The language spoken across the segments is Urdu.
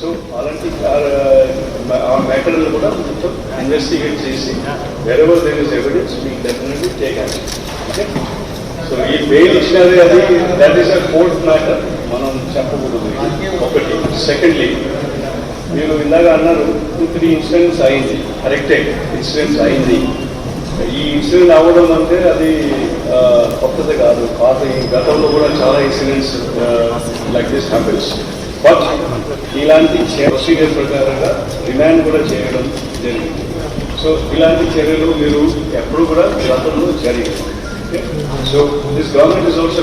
So, అలాంటి ఆ మ్యాటర్లు కూడా మొత్తం ఇన్వెస్టిగేట్ చేసి wherever there is evidence we definitely take action. Okay? So, ఈ బెయిల్ ఇచ్చినది అది that is a court matter, మనం చెప్పకూడదు. ఒకటి. సెకండ్లీ మీరు ఇందాక అన్నారు 2-3 ఇన్సిడెంట్స్ అయింది, కరెక్టే ఇన్సిడెంట్స్ అయింది. ఈ ఇన్సిడెంట్ అవ్వడం అంటే అది కొత్తది కాదు, పాత గతంలో కూడా చాలా incidents like this happens. But ఇలాంటి ప్రొసీజర్ ప్రకారంగా రిమాండ్ కూడా చేయడం జరిగింది. సో ఇలాంటి చర్యలు మీరు ఎప్పుడు కూడా గతంలో జరిగింది. So this government is also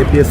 IPS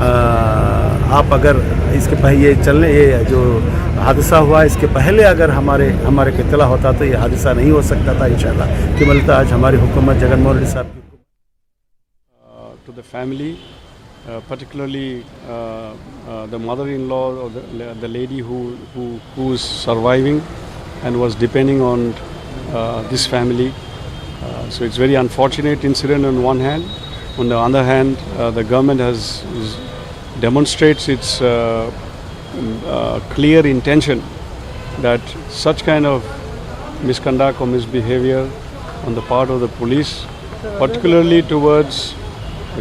آپ اگر اس کے پہلے یہ چلنے یہ جو حادثہ ہوا اس کے پہلے اگر ہمارے کو اطلاع ہوتا تو یہ حادثہ نہیں ہو سکتا تھا انشاءاللہ کہ ملتا آج ہماری حکومت جگن موہن ریڈی صاحب کی to the family, particularly the mother-in-law or the lady who is surviving and was depending on this family. So it's very unfortunate incident on one hand. On the other hand, the government demonstrates its clear intention that such kind of misconduct or misbehavior on the part of the police, particularly towards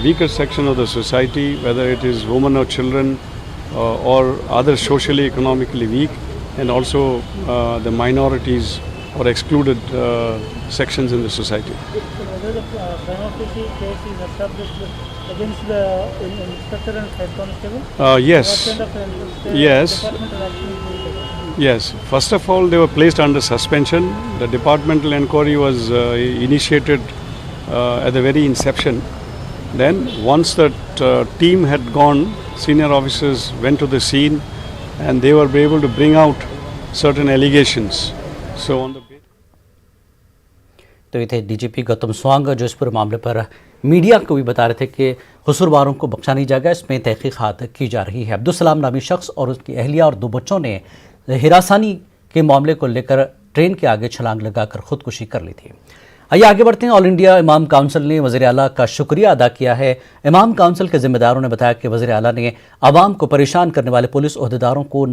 weaker section of the society, whether it is women or children or other socially economically weak, and also the minorities or excluded sections in the society. Whether the prima facie case is established against the inspector and head constable? Yes. What kind of Yes. departmental action is being taken? Yes. First of all, they were placed under suspension. The departmental inquiry was initiated at the very inception. Then, once that team had gone, senior officers went to the scene and they were able to bring out certain allegations. So, on the تو یہ تھے ڈی جی پی گوتم سوانگ جو اس پورے معاملے پر میڈیا کو بھی بتا رہے تھے کہ قصورواروں کو بخشا نہیں جائے گا، اس میں تحقیقات کی جا رہی ہے۔ عبدالسلام نامی شخص اور اس کی اہلیہ اور 2 بچوں نے ہراسانی کے معاملے کو لے کر ٹرین کے آگے چھلانگ لگا کر خودکشی کر لی تھی۔ آئیے آگے بڑھتے ہیں۔ آل انڈیا امام کونسل نے وزیر اعلیٰ کا شکریہ ادا کیا ہے۔ امام کونسل کے ذمہ داروں نے بتایا کہ وزیر اعلیٰ نے عوام کو پریشان کرنے والے پولیس عہدیداروں کو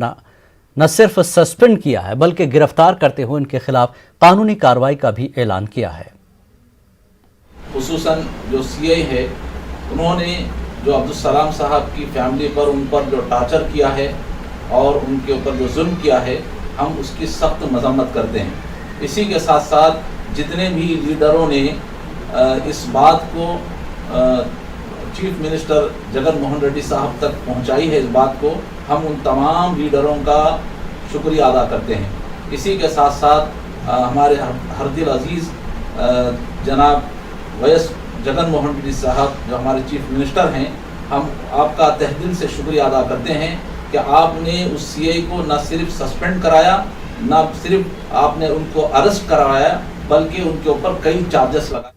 نہ صرف سسپینڈ کیا ہے بلکہ گرفتار کرتے ہوئے ان کے خلاف قانونی کارروائی کا بھی اعلان کیا ہے۔ خصوصاً جو سی آئی ہے انہوں نے جو عبدالسلام صاحب کی فیملی پر ان پر جو ٹارچر کیا ہے اور ان کے اوپر جو ظلم کیا ہے، ہم اس کی سخت مذمت کرتے ہیں۔ اسی کے ساتھ ساتھ جتنے بھی لیڈروں نے اس بات کو چیف منسٹر جگن موہن ریڈی صاحب تک پہنچائی ہے، اس بات کو ہم ان تمام لیڈروں کا شکریہ ادا کرتے ہیں۔ اسی کے ساتھ ساتھ ہمارے ہر دل عزیز جناب ویس جگن موہن ریڈی صاحب جو ہمارے چیف منسٹر ہیں، ہم آپ کا تہ دل سے شکریہ ادا کرتے ہیں کہ آپ نے اس سی آئی کو نہ صرف سسپینڈ کرایا، نہ صرف آپ نے ان کو اریسٹ کروایا بلکہ ان کے اوپر کئی چارجز لگائے۔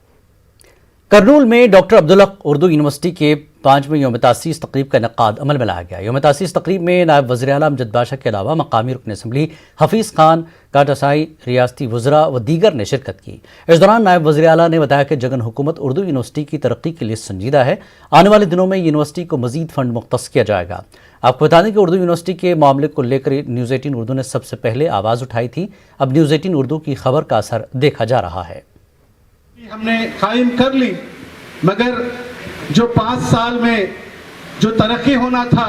کرنول میں ڈاکٹر عبدالحق اردو یونیورسٹی کے 5ویں یوم تاسیس تقریب کا انعقاد عمل میں لایا گیا۔ یوم تاسیس تقریب میں نائب وزیر اعلیٰ امجد بادشاہ کے علاوہ مقامی رکن اسمبلی حفیظ خان کاٹاسائی، ریاستی وزراء و دیگر نے شرکت کی۔ اس دوران نائب وزیر اعلیٰ نے بتایا کہ جگن حکومت اردو یونیورسٹی کی ترقی کے لیے سنجیدہ ہے، آنے والے دنوں میں یونیورسٹی کو مزید فنڈ مختص کیا جائے گا۔ آپ کو بتا دیں کہ اردو یونیورسٹی کے معاملے کو لے کر نیوز 18 اردو نے سب سے پہلے آواز اٹھائی تھی۔ اب نیوز 18 اردو کی خبر کا اثر دیکھا جا رہا ہے۔ ہم نے قائم کر لی، مگر جو 5 سال میں جو ترقی ہونا تھا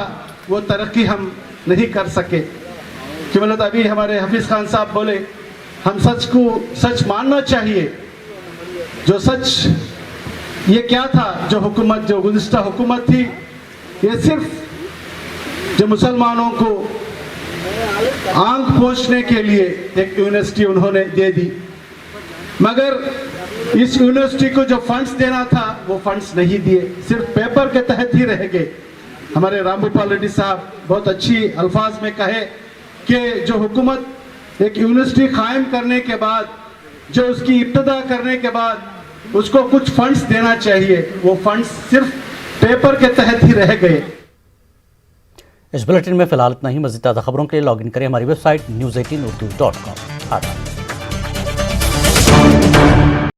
وہ ترقی ہم نہیں کر سکے، کہ مطلب ابھی ہمارے حفیظ خان صاحب بولے ہم سچ کو سچ ماننا چاہیے۔ جو سچ یہ کیا تھا، جو حکومت جو گزشتہ حکومت تھی یہ صرف جو مسلمانوں کو آنکھ پوچھنے کے لیے ایک یونیورسٹی انہوں نے دے دی، مگر اس یونیورسٹی کو جو فنڈز دینا تھا وہ فنڈز نہیں دیے، صرف پیپر کے تحت ہی رہ گئے۔ ہمارے رام بھوپال ریڈی صاحب بہت اچھی الفاظ میں کہے کہ جو حکومت ایک یونیورسٹی قائم کرنے کے بعد، جو اس کی ابتدا کرنے کے بعد اس کو کچھ فنڈز دینا چاہیے، وہ فنڈز صرف پیپر کے تحت ہی رہ گئے۔ اس بلیٹن میں فی الحال اتنا ہی۔ مزید تازہ خبروں کے لیے لاگ ان کریں ہماری ویب سائٹ news18urdu.com۔